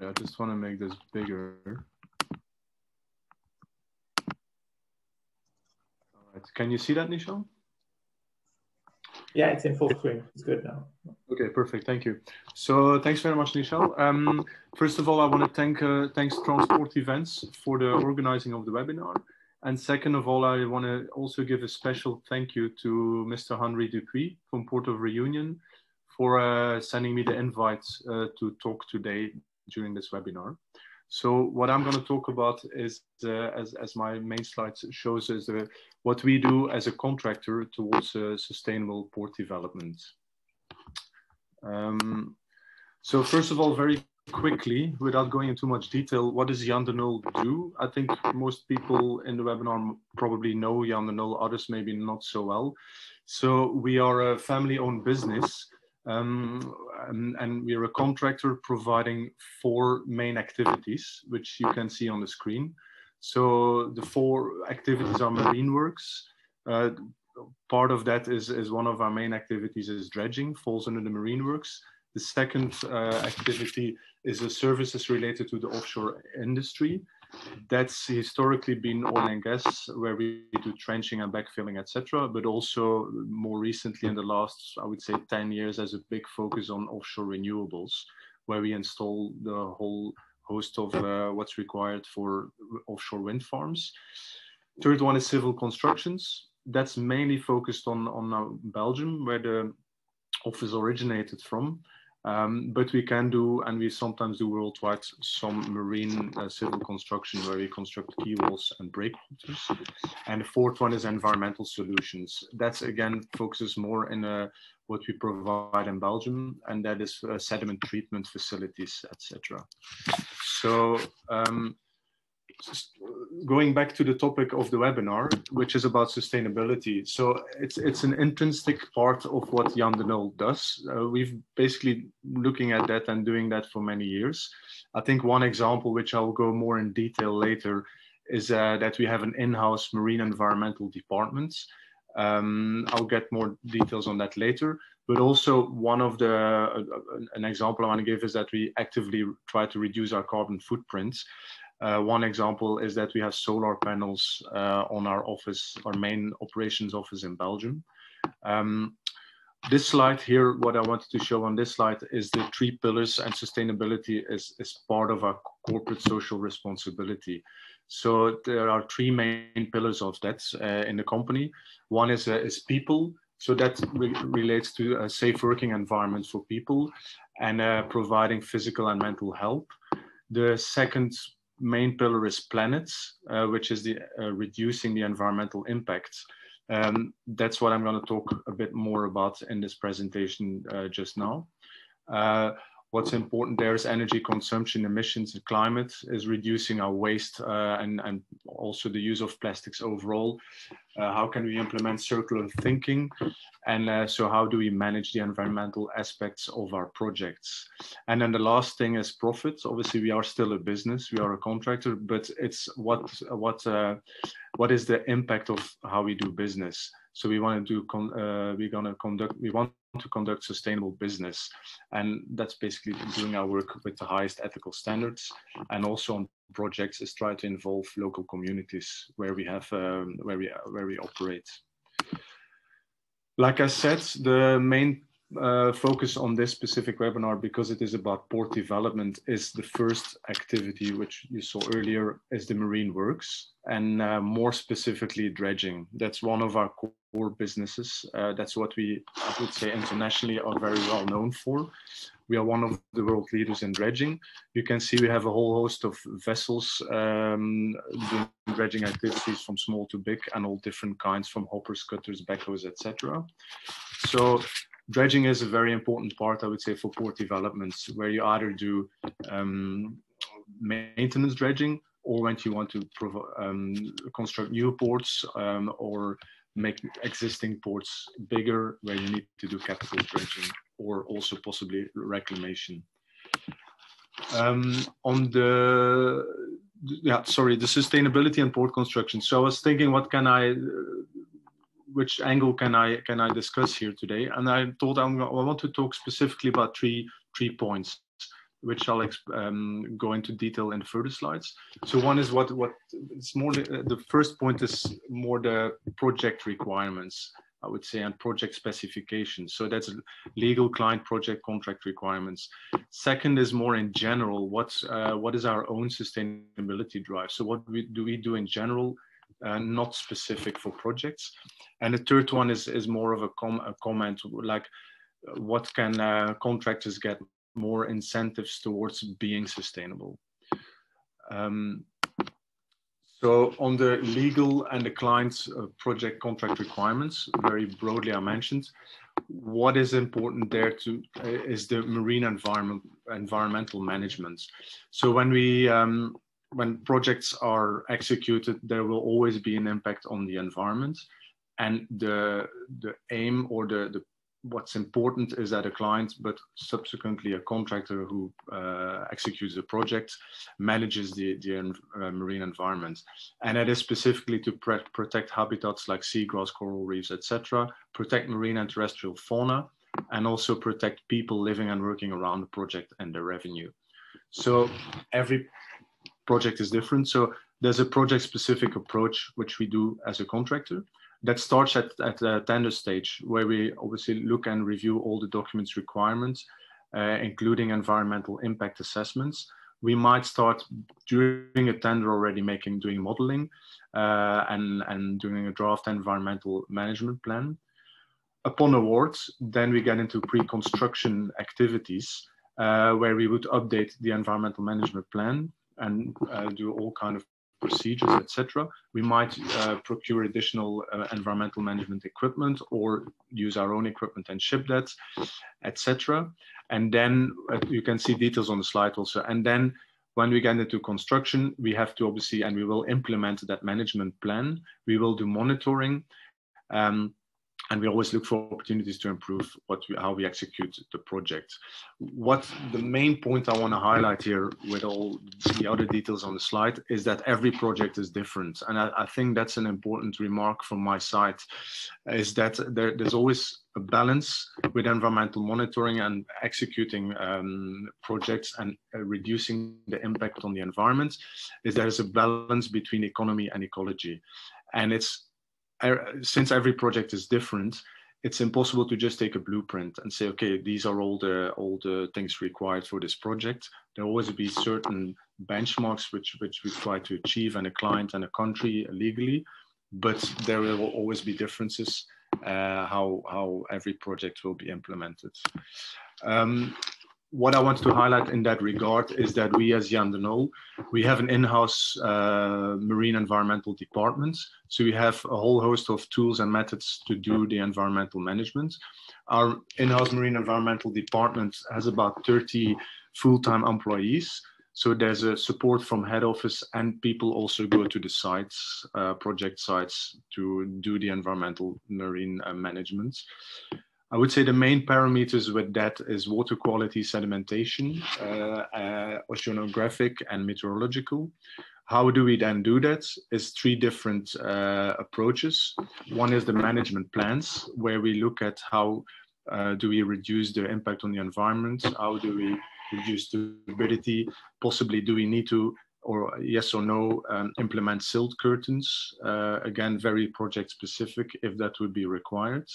I just want to make this bigger. All right. Can you see that, Nishal? Yeah, it's in full screen. It's good now. Okay, perfect. Thank you. So thanks very much, Nishal. First of all, I want to thank Transport Events for the organizing of the webinar. And second of all, I want to also give a special thank you to Mr. Henri Dupuis from Port of Reunion for sending me the invite to talk today during this webinar. So what I'm going to talk about is, as my main slide shows, is what we do as a contractor towards sustainable port development. So first of all, very quickly, without going into much detail, what does Jan de Nul do? I think most people in the webinar probably know Jan de Nul, others maybe not so well. So we are a family-owned business. And we are a contractor providing 4 main activities, which you can see on the screen. So the 4 activities are marine works. Part of that is one of our main activities is dredging, falls under the marine works. The second activity is the services related to the offshore industry. That's historically been oil and gas, where we do trenching and backfilling, etc. But also more recently in the last, I would say 10 years, as a big focus on offshore renewables, where we install the whole host of what's required for offshore wind farms. Third one is civil constructions. That's mainly focused on Belgium, where the office originated from. But we can do, and we sometimes do worldwide, some marine civil construction where we construct quay walls and breakwaters. And the fourth one is environmental solutions. That's again focuses more in what we provide in Belgium, and that is sediment treatment facilities, etc. So going back to the topic of the webinar, which is about sustainability. So it's an intrinsic part of what Jan de Nul does. We've basically looking at that and doing that for many years. I think one example, which I'll go more in detail later, is that we have an in-house marine environmental department. I'll get more details on that later. But also one of an example I want to give is that we actively try to reduce our carbon footprint. One example is that we have solar panels on our office, our main operations office in Belgium. This slide here, what I wanted to show on this slide is the 3 pillars, and sustainability is part of our corporate social responsibility. So there are 3 main pillars of that in the company. One is people. So that relates to a safe working environment for people and providing physical and mental health. The second main pillar is planets, which is the reducing the environmental impacts. That's what I'm going to talk a bit more about in this presentation just now. What's important there is energy consumption, emissions, and climate is reducing our waste and also the use of plastics overall. How can we implement circular thinking? And so how do we manage the environmental aspects of our projects? And then the last thing is profits. Obviously, we are still a business, we are a contractor, but it's what is the impact of how we do business? So we want to conduct sustainable business, and that's basically doing our work with the highest ethical standards, and also on projects is try to involve local communities where we have where we operate. Like I said, the main focus on this specific webinar, because it is about port development, is the first activity, which you saw earlier, is the marine works, and more specifically dredging. That's one of our core businesses. That's what we, I would say, internationally are very well known for. We are one of the world leaders in dredging. You can see we have a whole host of vessels doing dredging activities from small to big, and all different kinds, from hoppers, cutters, backhoes, etc. So dredging is a very important part, I would say, for port developments, where you either do maintenance dredging, or when you want to construct new ports or make existing ports bigger, where you need to do capital dredging, or also possibly reclamation. On the sustainability and port construction. So I was thinking, which angle can I discuss here today? And I thought I want to talk specifically about three points. which I'll go into detail in further slides. So one is what it's more, the first point is more the project requirements, I would say, and project specifications. So that's legal, client, project, contract requirements. Second is more in general, what is our own sustainability drive? So what do we do in general, not specific for projects? And the third one is more of a comment, like what can contractors get more incentives towards being sustainable. So on the legal and the client's project contract requirements, very broadly I mentioned, what is important there is the marine environmental management. So when projects are executed, there will always be an impact on the environment, and the aim or what's important is that a client, but subsequently a contractor who executes the project, manages the marine environment. And that is specifically to protect habitats like seagrass, coral reefs, etc., protect marine and terrestrial fauna, and also protect people living and working around the project and their revenue. So every project is different. So there's a project-specific approach, which we do as a contractor. That starts at the tender stage, where we obviously look and review all the documents requirements, including environmental impact assessments. We might start during a tender already doing modeling and doing a draft environmental management plan. Upon awards, then we get into pre-construction activities, where we would update the environmental management plan and do all kind of procedures, etc. We might procure additional environmental management equipment or use our own equipment and ship that, etc. And then you can see details on the slide also. And then when we get into construction, we have to obviously, and we will implement that management plan. We will do monitoring. And we always look for opportunities to improve how we execute the project. What the main point I want to highlight here with all the other details on the slide is that every project is different. And I think that's an important remark from my side, is that there's always a balance with environmental monitoring and executing projects and reducing the impact on the environment, is there's a balance between economy and ecology. And since every project is different, it's impossible to just take a blueprint and say, okay, these are all the things required for this project. There will always be certain benchmarks which we try to achieve, and a client and a country legally, but there will always be differences how every project will be implemented. What I want to highlight in that regard is that we as Jan de Nul, we have an in-house marine environmental department. So we have a whole host of tools and methods to do the environmental management. Our in-house marine environmental department has about 30 full-time employees. So there's a support from head office, and people also go to the sites, project sites, to do the environmental marine management. I would say the main parameters with that is water quality, sedimentation, oceanographic and meteorological. How do we then do that? It's three different approaches. One is the management plans, where we look at how do we reduce the impact on the environment? How do we reduce turbidity? Possibly do we need to, or yes or no, implement silt curtains? Again, very project specific if that would be required.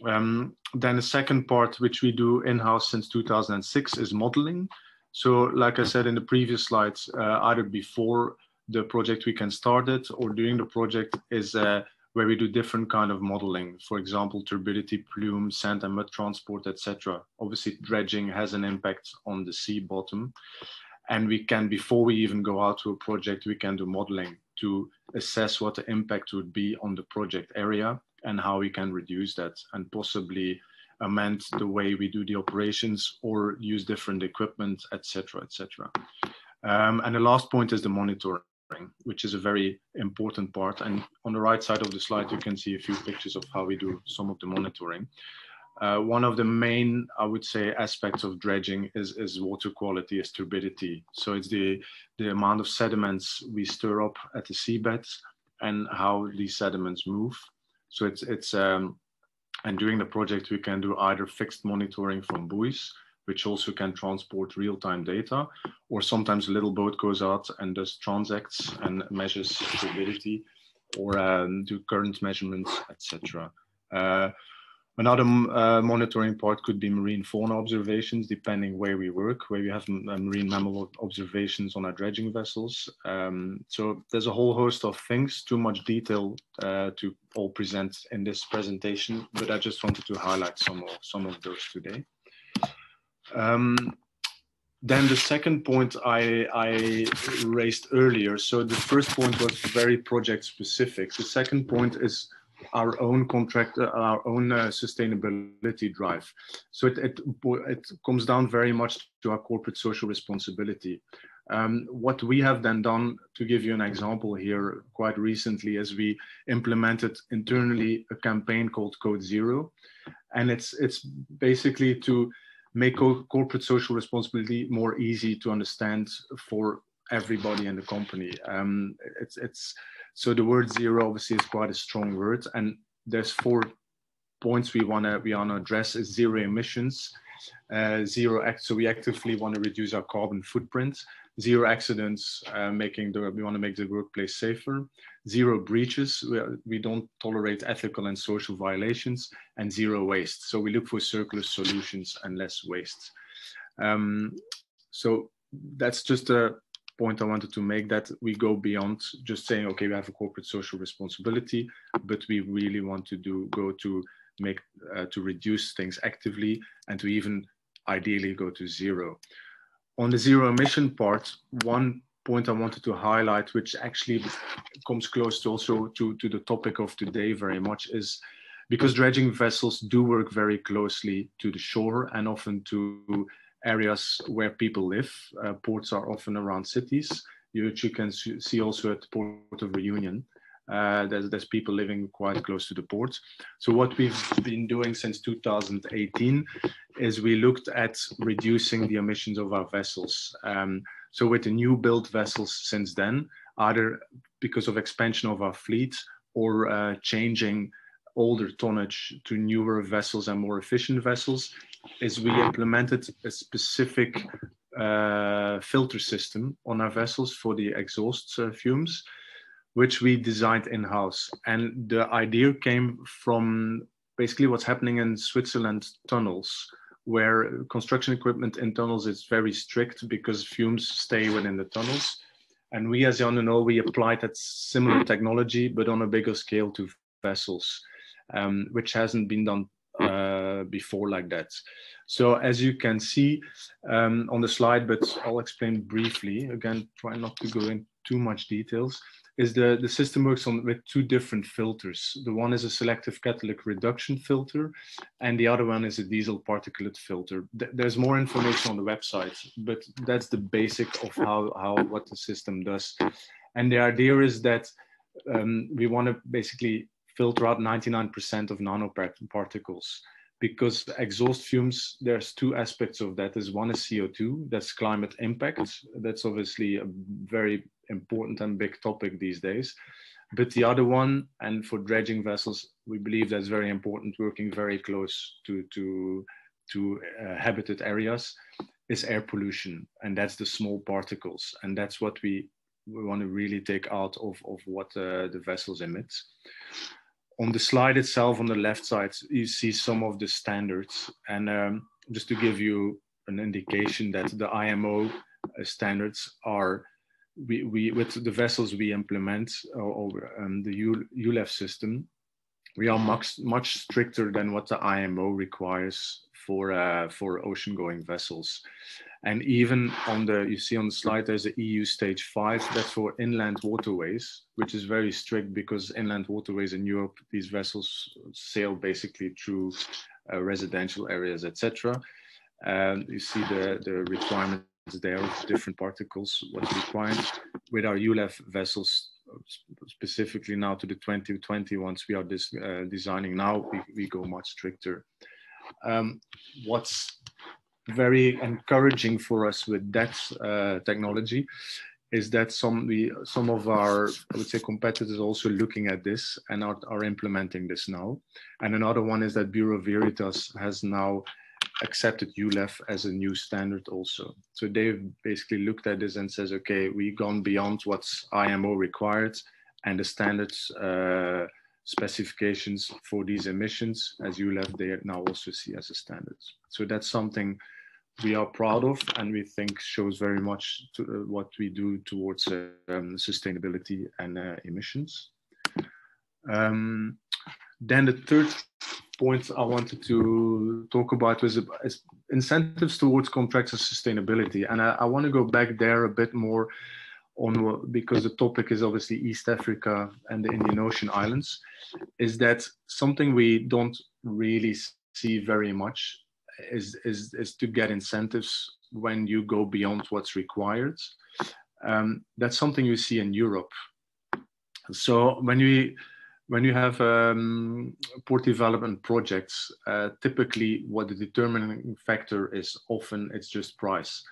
Then the second part, which we do in-house since 2006, is modeling. So like I said in the previous slides, either before the project we can start it, or during the project is where we do different kind of modeling. For example, turbidity, plume, sand and mud transport, etc. Obviously dredging has an impact on the sea bottom. And we can, before we even go out to a project, we can do modeling to assess what the impact would be on the project area and how we can reduce that, and possibly amend the way we do the operations or use different equipment, etc., etc. And the last point is the monitoring, which is a very important part. And on the right side of the slide, you can see a few pictures of how we do some of the monitoring. One of the main, I would say, aspects of dredging is water quality, is turbidity. So it's the amount of sediments we stir up at the seabeds and how these sediments move. So and during the project, we can do either fixed monitoring from buoys, which also can transport real-time data, or sometimes a little boat goes out and does transacts and measures turbidity, or do current measurements, etc. Another monitoring part could be marine fauna observations, depending where we work, where we have marine mammal observations on our dredging vessels. So there's a whole host of things, too much detail to all present in this presentation, but I just wanted to highlight some of those today. Then the second point I raised earlier. So the first point was very project specific. The second point is our own contractor, our own sustainability drive. So it comes down very much to our corporate social responsibility. What we have then done, to give you an example here, quite recently, is we implemented internally a campaign called Code Zero, and it's basically to make corporate social responsibility more easy to understand for everybody in the company. So the word zero obviously is quite a strong word, and there's 4 points we wanna address: is zero emissions, so we actively want to reduce our carbon footprint, zero accidents, we want to make the workplace safer, zero breaches, we don't tolerate ethical and social violations, and zero waste. So we look for circular solutions and less waste. So that's just a point I wanted to make, that we go beyond just saying, okay, we have a corporate social responsibility, but we really want to to reduce things actively, and to even ideally go to zero. On the zero emission part, one point I wanted to highlight, which actually comes close to also to the topic of today very much, is because dredging vessels do work very closely to the shore and often to areas where people live. Ports are often around cities, which you can see also at the Port of Reunion. There's people living quite close to the port. So what we've been doing since 2018 is we looked at reducing the emissions of our vessels. So with the new built vessels since then, either because of expansion of our fleet or changing older tonnage to newer vessels and more efficient vessels, is we implemented a specific filter system on our vessels for the exhaust fumes, which we designed in-house. And the idea came from basically what's happening in Switzerland tunnels, where construction equipment in tunnels is very strict because fumes stay within the tunnels. And we as Jan, we applied that similar technology, but on a bigger scale to vessels, which hasn't been done before like that. So as you can see on the slide, but I'll explain briefly, again, try not to go into too much details, is the system works with 2 different filters. The one is a selective catalytic reduction filter, and the other one is a diesel particulate filter. There's more information on the website, but that's the basic of what the system does. And the idea is that we want to basically filter out 99% of nanoparticles, because exhaust fumes, there's 2 aspects of that. One is CO2, that's climate impact. That's obviously a very important and big topic these days. But the other one, and for dredging vessels, we believe that's very important, working very close to habited areas, is air pollution. And that's the small particles. And that's what we want to really take out of what the vessels emit. On the slide itself, on the left side, you see some of the standards. And just to give you an indication that the IMO standards are, with the vessels we implement, or the ULEF system, we are much stricter than what the IMO requires for ocean-going vessels. And even you see on the slide, there's a EU stage 5, that's for inland waterways, which is very strict because inland waterways in Europe, these vessels sail basically through residential areas, etc. You see the requirements there of different particles, what's required. With our ULEF vessels, specifically now to the 2020 ones we are designing now, we go much stricter. What's very encouraging for us with that technology is that some of our, I would say, competitors also looking at this and are implementing this now. And another one is that Bureau Veritas has now accepted ULEF as a new standard also. So they've basically looked at this and says, okay, we've gone beyond what's IMO required, and the standards specifications for these emissions as ULEF they now also see as a standard. So that's something we are proud of, and we think shows very much to, what we do towards sustainability and emissions. Then the third point I wanted to talk about was incentives towards contractor sustainability. And I want to go back there a bit more on, because the topic is obviously East Africa and the Indian Ocean Islands, is that something we don't really see very much is to get incentives when you go beyond what's required. That's something you see in Europe. So when you have port development projects, typically what the determining factor is, often it's just price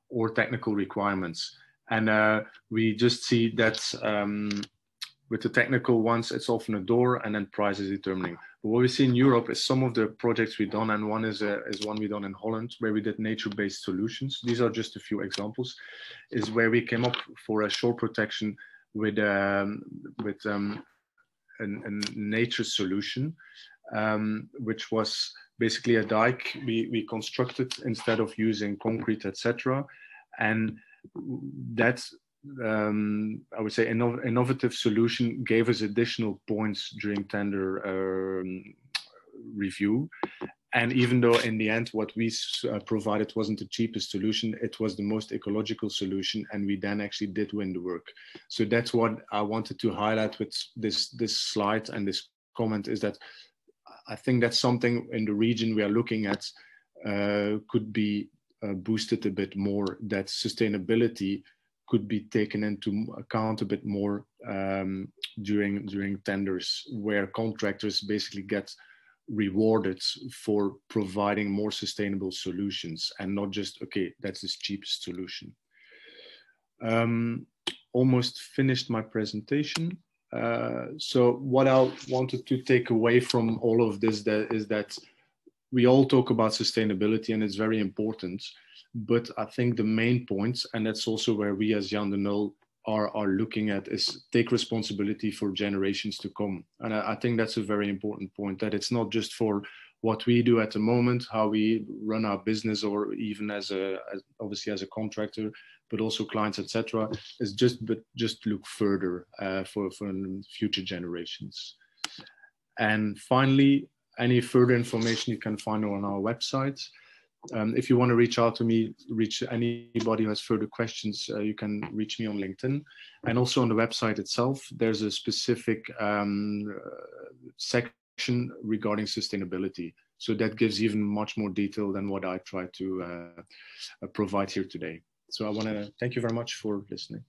or technical requirements. And we just see that with the technical ones, it's often a door, and then price is determining. But what we see in Europe is some of the projects we've done, and one is one we done in Holland, where we did nature-based solutions. These are just a few examples, is where we came up for a shore protection with a nature solution, which was basically a dike we constructed instead of using concrete, etc. And that, I would say, innovative solution gave us additional points during tender review. And even though in the end what we provided wasn't the cheapest solution, it was the most ecological solution, and we then actually did win the work. So that's what I wanted to highlight with this slide and this comment, is that I think that's something in the region we are looking at could be boosted a bit more, that sustainability could be taken into account a bit more during tenders, where contractors basically get rewarded for providing more sustainable solutions, and not just, okay, that's the cheapest solution. Almost finished my presentation. So what I wanted to take away from all of this is that we all talk about sustainability, and it's very important, but I think the main point, and that's also where we as Jan de Nul are looking at, is take responsibility for generations to come. And I think that's a very important point, that it's not just for what we do at the moment, how we run our business, or even obviously as a contractor, but also clients, etc. Is just look further for future generations. And finally, any further information you can find on our website. If you want to reach out to me, reach anybody who has further questions, you can reach me on LinkedIn. And also on the website itself, there's a specific section regarding sustainability. So that gives even much more detail than what I try to provide here today. So I want to thank you very much for listening.